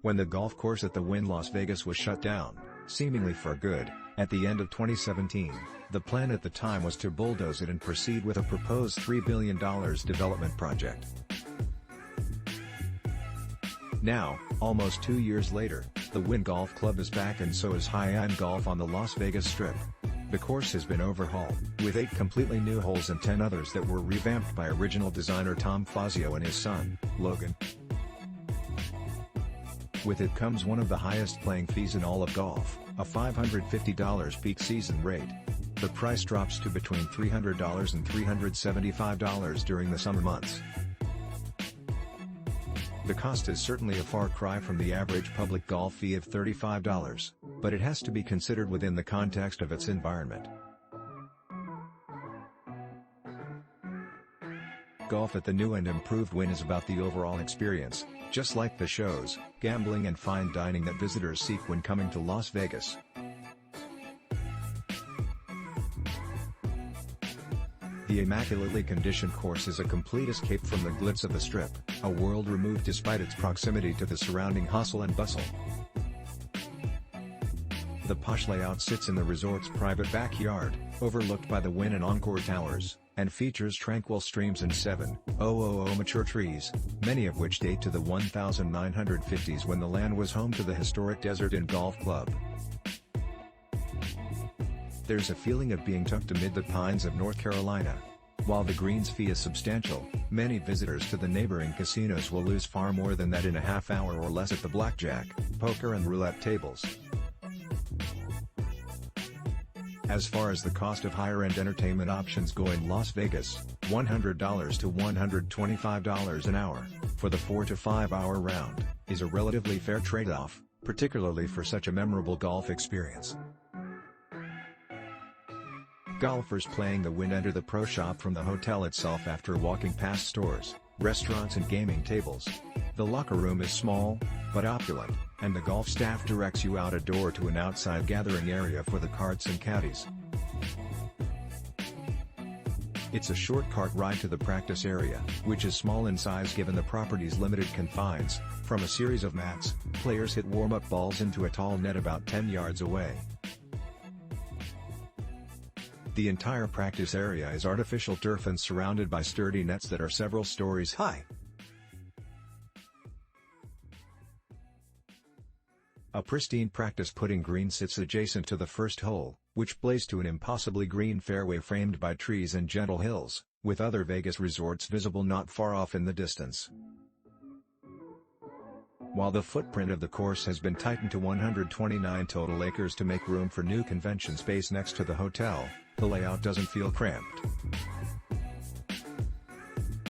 when the golf course at the Wynn Las Vegas was shut down, seemingly for good. At the end of 2017, the plan at the time was to bulldoze it and proceed with a proposed $3 billion development project. Now, almost 2 years later, the Wynn Golf Club is back and so is high-end golf on the Las Vegas Strip. The course has been overhauled, with 8 completely new holes and 10 others that were revamped by original designer Tom Fazio and his son, Logan. With it comes one of the highest playing fees in all of golf, a $550 peak season rate. The price drops to between $300 and $375 during the summer months. The cost is certainly a far cry from the average public golf fee of $35, but it has to be considered within the context of its environment. Golf at the new and improved Wynn is about the overall experience, just like the shows, gambling and fine dining that visitors seek when coming to Las Vegas. The immaculately conditioned course is a complete escape from the glitz of the Strip, a world removed despite its proximity to the surrounding hustle and bustle. The posh layout sits in the resort's private backyard, overlooked by the Wynn and Encore towers, and features tranquil streams and 7,000 mature trees, many of which date to the 1950s when the land was home to the historic Desert Inn Golf Club. There's a feeling of being tucked amid the pines of North Carolina. While the greens fee is substantial, many visitors to the neighboring casinos will lose far more than that in a half hour or less at the blackjack, poker and roulette tables. As far as the cost of higher-end entertainment options go in Las Vegas, $100 to $125 an hour, for the 4 to 5 hour round, is a relatively fair trade-off, particularly for such a memorable golf experience. Golfers playing the Wynn enter the pro shop from the hotel itself after walking past stores, restaurants and gaming tables. The locker room is small, but opulent, and the golf staff directs you out a door to an outside gathering area for the carts and caddies. It's a short cart ride to the practice area, which is small in size given the property's limited confines. From a series of mats, players hit warm-up balls into a tall net about 10 yards away. The entire practice area is artificial turf and surrounded by sturdy nets that are several stories high. A pristine practice putting green sits adjacent to the first hole, which plays to an impossibly green fairway framed by trees and gentle hills, with other Vegas resorts visible not far off in the distance. While the footprint of the course has been tightened to 129 total acres to make room for new convention space next to the hotel, the layout doesn't feel cramped.